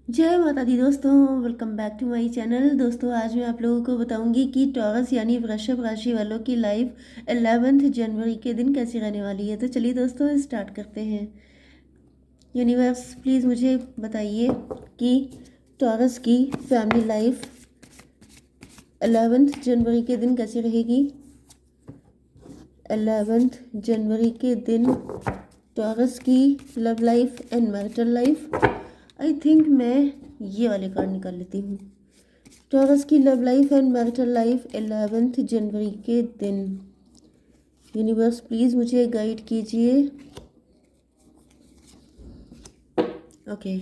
जय माता दी दोस्तों, welcome back to my channel. दोस्तों, आज मैं आप लोगों को बताऊंगी कि टॉरस यानी वृषभ राशि वालों की लाइफ 11 जनवरी के दिन कैसी रहने वाली है। तो चलिए दोस्तों, स्टार्ट करते हैं। यूनिवर्स प्लीज़ मुझे बताइए कि टॉरस की फैमिली लाइफ 11 जनवरी के दिन कैसी रहेगी। 11 जनवरी के दिन टॉरस की love life and marital life. I think मैं ये वाले कार्ड निकाल लेती हूँ। टॉरस की love life and marital life 11 जनवरी के दिन। यूनिवर्स प्लीज़ मुझे गाइड कीजिए। ओके,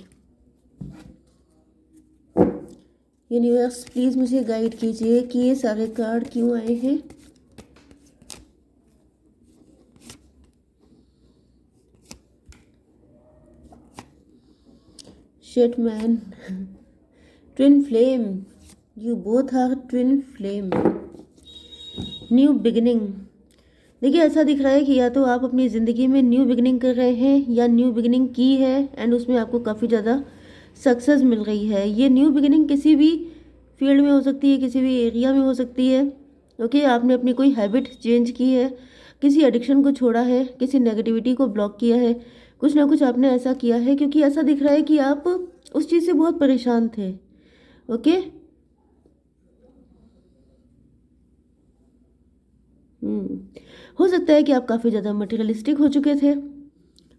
यूनिवर्स प्लीज़ मुझे गाइड कीजिए कि ये सारे कार्ड क्यों आए हैं। Shit man, twin flame, you both are twin flame. New beginning. देखिए, ऐसा दिख रहा है कि या तो आप अपनी ज़िंदगी में न्यू बिगिनिंग कर रहे हैं या न्यू बिगिनिंग की है एंड उसमें आपको काफ़ी ज़्यादा सक्सेस मिल रही है। ये न्यू बिगिनिंग किसी भी फील्ड में हो सकती है, किसी भी एरिया में हो सकती है। ओके, आपने अपनी कोई हैबिट चेंज की है, किसी एडिक्शन को छोड़ा है, किसी नेगेटिविटी को ब्लॉक किया है, कुछ ना कुछ आपने ऐसा किया है, क्योंकि ऐसा दिख रहा है कि आप उस चीज़ से बहुत परेशान थे। ओके, हो सकता है कि आप काफ़ी ज़्यादा मटेरियलिस्टिक हो चुके थे।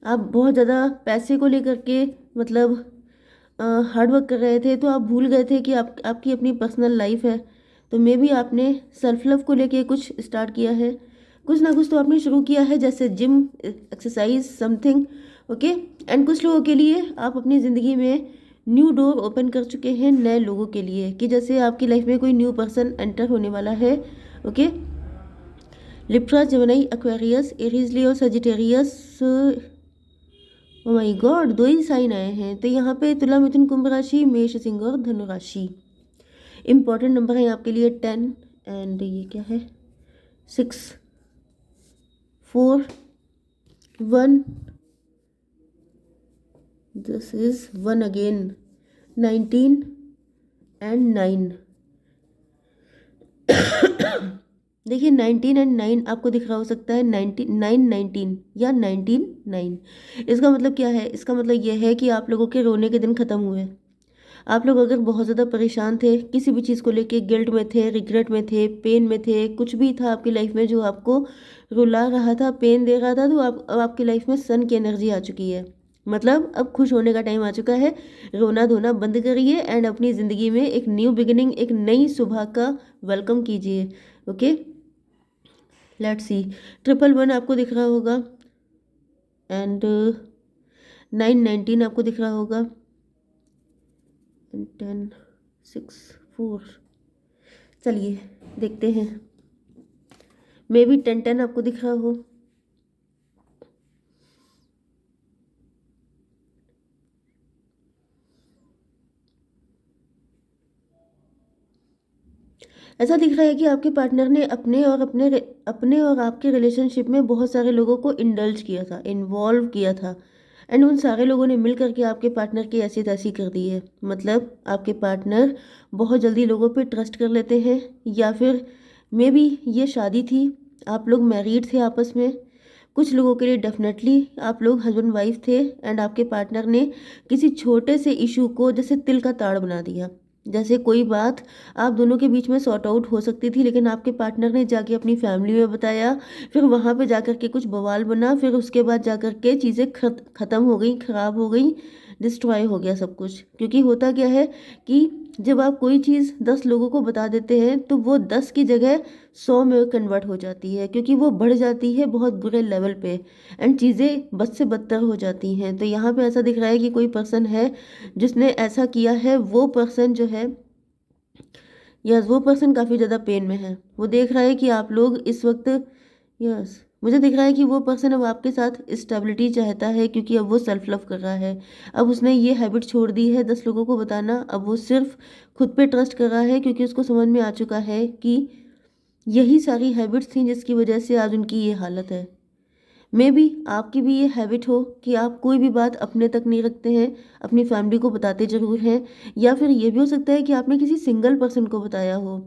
आप बहुत ज़्यादा पैसे को लेकर के मतलब हार्ड वर्क कर रहे थे, तो आप भूल गए थे कि आपकी अपनी पर्सनल लाइफ है। तो मे बी आपने सेल्फ लव को लेके कुछ स्टार्ट किया है, कुछ ना कुछ तो आपने शुरू किया है, जैसे gym, exercise, something. Okay, and कुछ लोगों के लिए आप अपनी ज़िंदगी में न्यू डोर ओपन कर चुके हैं नए लोगों के लिए, कि जैसे आपकी लाइफ में कोई न्यू पर्सन एंटर होने वाला है। Okay, Libra, Gemini, Aquarius, Aries, Leo, Sagittarius. Oh my God, दो ही साइन आए हैं। तो यहाँ पे तुला, मिथुन, कुंभ राशि, मेष, सिंह और धनु राशि। इंपॉर्टेंट नंबर है आपके लिए 10 एंड ये क्या है 6, 4, 1। This is 1 again, 19 and 9। देखिए, 19 एंड 9 आपको दिख रहा हो सकता है, 19 या 19 9। इसका मतलब क्या है? इसका मतलब यह है कि आप लोगों के रोने के दिन ख़त्म हुए। आप लोग अगर बहुत ज़्यादा परेशान थे, किसी भी चीज़ को लेके गिल्ट में थे, रिग्रेट में थे, पेन में थे, कुछ भी था आपकी लाइफ में जो आपको रुला रहा था, पेन दे रहा था, तो अब आपकी लाइफ में सन की एनर्जी आ चुकी है। मतलब अब खुश होने का टाइम आ चुका है। रोना धोना बंद करिए एंड अपनी ज़िंदगी में एक न्यू बिगिनिंग, एक नई सुबह का वेलकम कीजिए। Okay, let's see. 111 आपको दिख रहा होगा एंड 919 आपको दिख रहा होगा एंड 10, 6, 4। चलिए देखते हैं, मे बी 10 आपको दिख रहा हो। ऐसा दिख रहा है कि आपके पार्टनर ने अपने और आपके रिलेशनशिप में बहुत सारे लोगों को इंडल्ज किया था, इन्वॉल्व किया था, एंड उन सारे लोगों ने मिल करके आपके पार्टनर की ऐसी तैसी कर दी है। मतलब आपके पार्टनर बहुत जल्दी लोगों पे ट्रस्ट कर लेते हैं, या फिर मे बी ये शादी थी, आप लोग मैरिड थे आपस में। कुछ लोगों के लिए डेफिनेटली आप लोग हस्बैंड वाइफ थे एंड आपके पार्टनर ने किसी छोटे से इशू को जैसे तिल का ताड़ बना दिया। जैसे कोई बात आप दोनों के बीच में सॉर्ट आउट हो सकती थी, लेकिन आपके पार्टनर ने जाके अपनी फैमिली में बताया, फिर वहाँ पे जाकर के कुछ बवाल बना, फिर उसके बाद जाकर के चीज़ें ख़त्म हो गई, ख़राब हो गई, डिस्ट्रॉय हो गया सब कुछ। क्योंकि होता क्या है कि जब आप कोई चीज़ 10 लोगों को बता देते हैं तो वो 10 की जगह 100 में कन्वर्ट हो जाती है, क्योंकि वो बढ़ जाती है बहुत बुरे लेवल पे एंड चीज़ें बद से बदतर हो जाती हैं। तो यहाँ पे ऐसा दिख रहा है कि कोई पर्सन है जिसने ऐसा किया है। वो पर्सन जो है, यस, वो पर्सन काफ़ी ज़्यादा पेन में है। वो देख रहा है कि आप लोग इस वक्त, यस, मुझे दिख रहा है कि वो पर्सन अब आपके साथ स्टेबिलिटी चाहता है, क्योंकि अब वो सेल्फ लव कर रहा है। अब उसने ये हैबिट छोड़ दी है 10 लोगों को बताना। अब वो सिर्फ खुद पे ट्रस्ट कर रहा है, क्योंकि उसको समझ में आ चुका है कि यही सारी हैबिट्स थी जिसकी वजह से आज उनकी ये हालत है। मे बी आपकी भी ये हैबिट हो कि आप कोई भी बात अपने तक नहीं रखते हैं, अपनी फैमिली को बताते ज़रूर हैं, या फिर ये भी हो सकता है कि आपने किसी सिंगल पर्सन को बताया हो,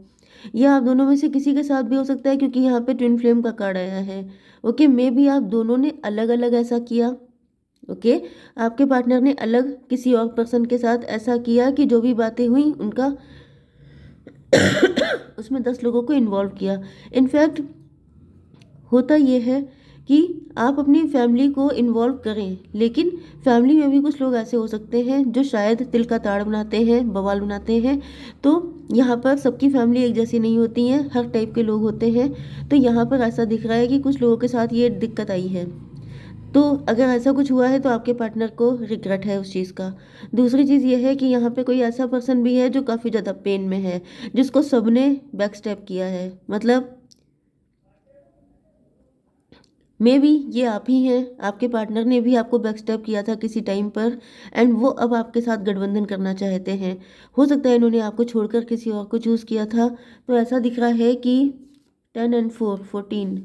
या आप दोनों में से किसी के साथ भी हो सकता है, क्योंकि यहाँ पे ट्विन फ्लेम का कार्ड आया है। ओके, मे बी आप दोनों ने अलग अलग ऐसा किया। ओके, आपके पार्टनर ने अलग किसी और पर्सन के साथ ऐसा किया कि जो भी बातें हुई उनका उसमें 10 लोगों को इन्वॉल्व किया। इनफैक्ट होता ये है कि आप अपनी फैमिली को इन्वॉल्व करें, लेकिन फैमिली में भी कुछ लोग ऐसे हो सकते हैं जो शायद तिल का ताड़ बनाते हैं, बवाल बनाते हैं। तो यहाँ पर सबकी फैमिली एक जैसी नहीं होती हैं, हर टाइप के लोग होते हैं। तो यहाँ पर ऐसा दिख रहा है कि कुछ लोगों के साथ ये दिक्कत आई है। तो अगर ऐसा कुछ हुआ है तो आपके पार्टनर को रिग्रेट है उस चीज़ का। दूसरी चीज़ ये है कि यहाँ पे कोई ऐसा पर्सन भी है जो काफ़ी ज़्यादा पेन में है, जिसको सबने बैक स्टेप किया है। मतलब मे बी ये आप ही हैं, आपके पार्टनर ने भी आपको बैकस्टैब किया था किसी टाइम पर, एंड वो अब आपके साथ गठबंधन करना चाहते हैं। हो सकता है इन्होंने आपको छोड़कर किसी और को चूज़ किया था। तो ऐसा दिख रहा है कि 10 एंड 4 14,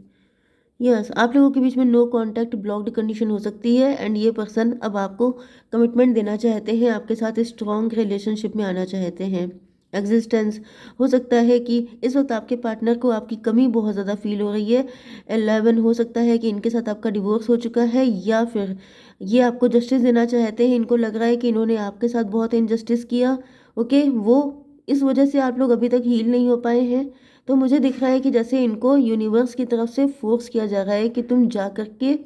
यस, आप लोगों के बीच में नो कांटेक्ट ब्लॉक्ड कंडीशन हो सकती है, एंड ये पर्सन अब आपको कमिटमेंट देना चाहते हैं, आपके साथ स्ट्रॉन्ग रिलेशनशिप में आना चाहते हैं। एग्जिस्टेंस हो सकता है कि इस वक्त आपके पार्टनर को आपकी कमी बहुत ज़्यादा फील हो रही है। 11 हो सकता है कि इनके साथ आपका डिवोर्स हो चुका है, या फिर ये आपको जस्टिस देना चाहते हैं। इनको लग रहा है कि इन्होंने आपके साथ बहुत इनजस्टिस किया। ओके, वो इस वजह से आप लोग अभी तक हील नहीं हो पाए हैं। तो मुझे दिख रहा है कि जैसे इनको यूनिवर्स की तरफ से फोर्स किया जा रहा है कि तुम जा करके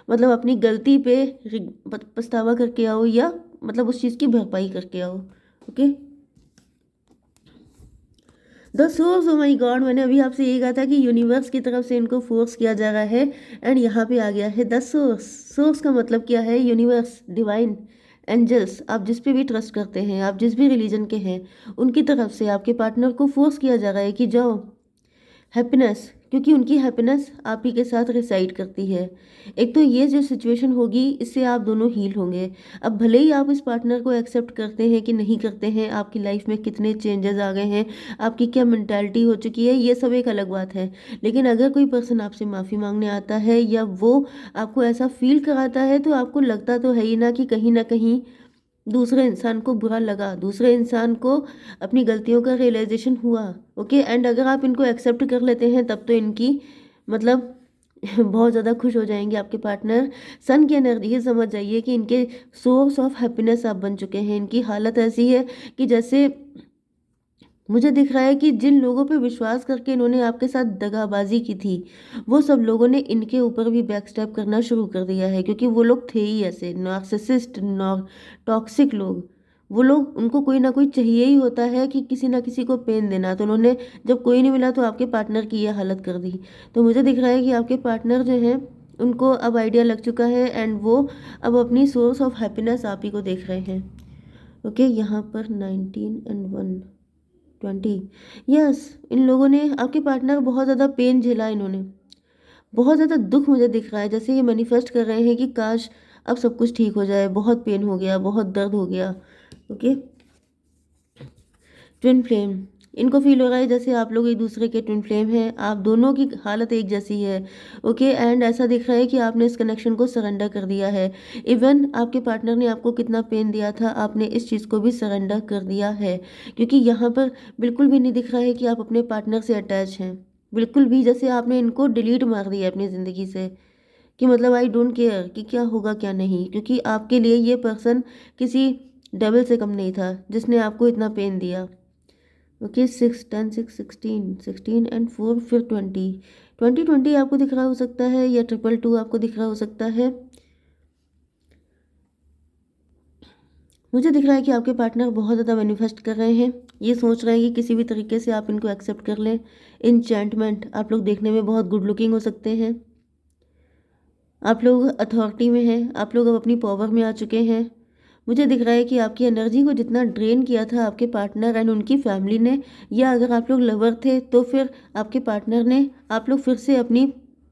मतलब अपनी गलती पे पछतावा करके आओ, या मतलब उस चीज़ की भरपाई करके आओ। Okay, the source, oh my god, मैंने अभी आपसे यही कहा था कि यूनिवर्स की तरफ से इनको फोर्स किया जा रहा है, एंड यहाँ पे आ गया है द सोर्स। सोर्स का मतलब क्या है? Universe, divine, angels. आप जिस पे भी ट्रस्ट करते हैं, आप जिस भी रिलीजन के हैं, उनकी तरफ से आपके पार्टनर को फोर्स किया जा रहा है कि जाओ, हैप्पीनेस, क्योंकि उनकी हैप्पीनेस आप ही के साथ रिसाइड करती है। एक तो ये जो सिचुएशन होगी, इससे आप दोनों हील होंगे। अब भले ही आप इस पार्टनर को एक्सेप्ट करते हैं कि नहीं करते हैं, आपकी लाइफ में कितने चेंजेस आ गए हैं, आपकी क्या मेंटालिटी हो चुकी है, ये सब एक अलग बात है। लेकिन अगर कोई पर्सन आपसे माफ़ी मांगने आता है, या वो आपको ऐसा फील कराता है, तो आपको लगता तो है ही ना कहीं दूसरे इंसान को बुरा लगा, दूसरे इंसान को अपनी गलतियों का रियलाइजेशन हुआ। ओके, एंड अगर आप इनको एक्सेप्ट कर लेते हैं, तब तो इनकी मतलब बहुत ज़्यादा खुश हो जाएंगे आपके पार्टनर। सन की एनर्जी, ये समझ जाइए कि इनके सोर्स ऑफ हैप्पीनेस आप बन चुके हैं। इनकी हालत ऐसी है कि जैसे मुझे दिख रहा है कि जिन लोगों पे विश्वास करके इन्होंने आपके साथ दगाबाजी की थी, वो सब लोगों ने इनके ऊपर भी बैकस्टैप करना शुरू कर दिया है, क्योंकि वो लोग थे ही ऐसे नार्सिसिस्ट, टॉक्सिक लोग। वो लोग, उनको कोई ना कोई चाहिए ही होता है कि किसी ना किसी को पेन देना। तो उन्होंने जब कोई नहीं मिला तो आपके पार्टनर की ये हालत कर दी। तो मुझे दिख रहा है कि आपके पार्टनर जो हैं, उनको अब आइडिया लग चुका है, एंड वो अब अपनी सोर्स ऑफ हैप्पीनेस आप ही को देख रहे हैं। ओके, यहाँ पर 19 एंड 1 20, यस, इन लोगों ने, आपके पार्टनर बहुत ज़्यादा पेन झेला इन्होंने, बहुत ज़्यादा दुख मुझे दिख रहा है। जैसे ये मैनिफेस्ट कर रहे हैं कि काश अब सब कुछ ठीक हो जाए, बहुत पेन हो गया, बहुत दर्द हो गया। ओके, ट्विन फ्लेम, इनको फील हो रहा है जैसे आप लोग एक दूसरे के ट्विन फ्लेम हैं, आप दोनों की हालत एक जैसी है। ओके, एंड ऐसा दिख रहा है कि आपने इस कनेक्शन को सरेंडर कर दिया है। इवन आपके पार्टनर ने आपको कितना पेन दिया था, आपने इस चीज़ को भी सरेंडर कर दिया है, क्योंकि यहाँ पर बिल्कुल भी नहीं दिख रहा है कि आप अपने पार्टनर से अटैच हैं, बिल्कुल भी। जैसे आपने इनको डिलीट मार दिया अपनी ज़िंदगी से, कि मतलब आई डोंट केयर कि क्या होगा क्या नहीं, क्योंकि आपके लिए ये पर्सन किसी डेविल से कम नहीं था जिसने आपको इतना पेन दिया। ओके, 6 10 6 16 16 एंड 4 फिर 20 20 20 आपको दिख रहा हो सकता है, या 222 आपको दिख रहा हो सकता है। मुझे दिख रहा है कि आपके पार्टनर बहुत ज़्यादा मैनिफेस्ट कर रहे हैं, ये सोच रहे हैं कि किसी भी तरीके से आप इनको एक्सेप्ट कर लें। इंचैंटमेंट, आप लोग देखने में बहुत गुड लुकिंग हो सकते हैं, आप लोग अथॉरिटी में हैं, आप लोग अब अपनी पावर में आ चुके हैं। मुझे दिख रहा है कि आपकी एनर्जी को जितना ड्रेन किया था आपके पार्टनर एंड उनकी फैमिली ने, या अगर आप लोग लवर थे तो फिर आपके पार्टनर ने, आप लोग फिर से अपनी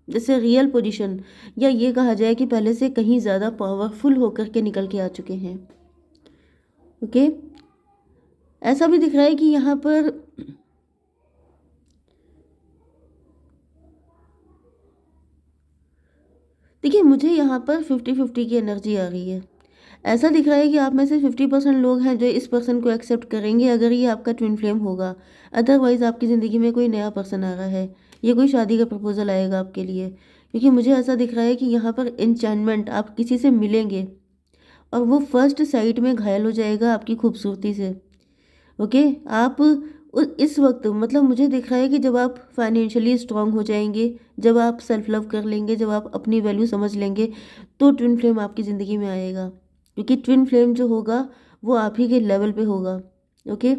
जैसे रियल पोजीशन, या ये कहा जाए कि पहले से कहीं ज़्यादा पावरफुल होकर के निकल के आ चुके हैं। ओके, ऐसा भी दिख रहा है कि यहाँ पर देखिए, मुझे यहाँ पर 50-50 की एनर्जी आ रही है। ऐसा दिख रहा है कि आप में से 50% लोग हैं जो इस पर्सन को एक्सेप्ट करेंगे अगर ये आपका ट्विन फ्लेम होगा। अदरवाइज़ आपकी ज़िंदगी में कोई नया पर्सन आ रहा है। ये कोई शादी का प्रपोज़ल आएगा आपके लिए। क्योंकि मुझे ऐसा दिख रहा है कि यहाँ पर एन्चेंटमेंट, आप किसी से मिलेंगे और वो फर्स्ट साइट में घायल हो जाएगा आपकी खूबसूरती से। ओके, आप इस वक्त मतलब मुझे दिख रहा है कि जब आप फाइनेंशियली स्ट्रांग हो जाएंगे, जब आप सेल्फ लव कर लेंगे, जब आप अपनी वैल्यू समझ लेंगे, तो ट्विन फ्लेम आपकी ज़िंदगी में आएगा। क्योंकि ट्विन फ्लेम जो होगा वो आप ही के लेवल पे होगा। ओके,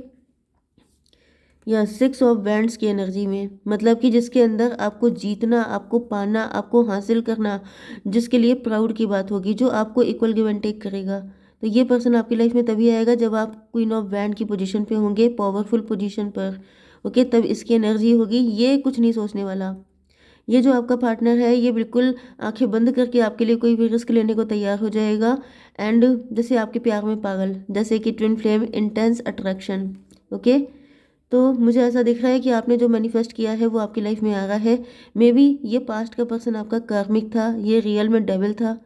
या 6 ऑफ वैंड्स की एनर्जी में, मतलब कि जिसके अंदर आपको जीतना, आपको पाना, आपको हासिल करना, जिसके लिए प्राउड की बात होगी, जो आपको इक्वल गिव एंड टेक करेगा। तो ये पर्सन आपकी लाइफ में तभी आएगा जब आप क्वीन ऑफ वैंड की पोजीशन पे होंगे, पावरफुल पोजीशन पर। ओके, तब इसकी एनर्जी होगी। ये कुछ नहीं सोचने वाला। ये जो आपका पार्टनर है ये बिल्कुल आंखें बंद करके आपके लिए कोई भी रिस्क लेने को तैयार हो जाएगा। एंड जैसे आपके प्यार में पागल, जैसे कि twin flame intense attraction. Okay, तो मुझे ऐसा दिख रहा है कि आपने जो मैनिफेस्ट किया है वो आपकी लाइफ में आ रहा है। मे बी ये पास्ट का पर्सन आपका कार्मिक था, ये रियल में डेविल था।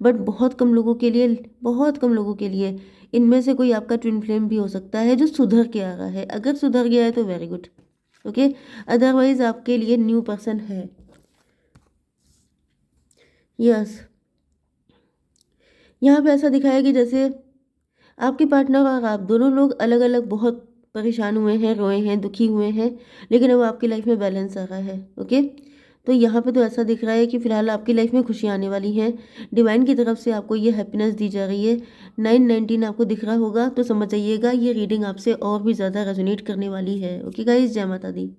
बट बहुत कम लोगों के लिए, बहुत कम लोगों के लिए इनमें से कोई आपका ट्विन फ्लेम भी हो सकता है जो सुधर के आ रहा है। अगर सुधर गया है तो वेरी गुड। ओके, अदरवाइज आपके लिए न्यू पर्सन है। यस, यहाँ पे ऐसा दिखाया कि जैसे आपके पार्टनर और आप दोनों लोग अलग अलग बहुत परेशान हुए हैं, रोए हैं, दुखी हुए हैं, लेकिन अब आपकी लाइफ में बैलेंस आ रहा है। ओके, तो यहाँ पे तो ऐसा दिख रहा है कि फिलहाल आपकी लाइफ में खुशियाँ आने वाली हैं। डिवाइन की तरफ से आपको ये हैप्पीनेस दी जा रही है। 919 आपको दिख रहा होगा तो समझ जाइएगा ये रीडिंग आपसे और भी ज़्यादा रेजोनेट करने वाली है। ओके गाइस, जय माता दी।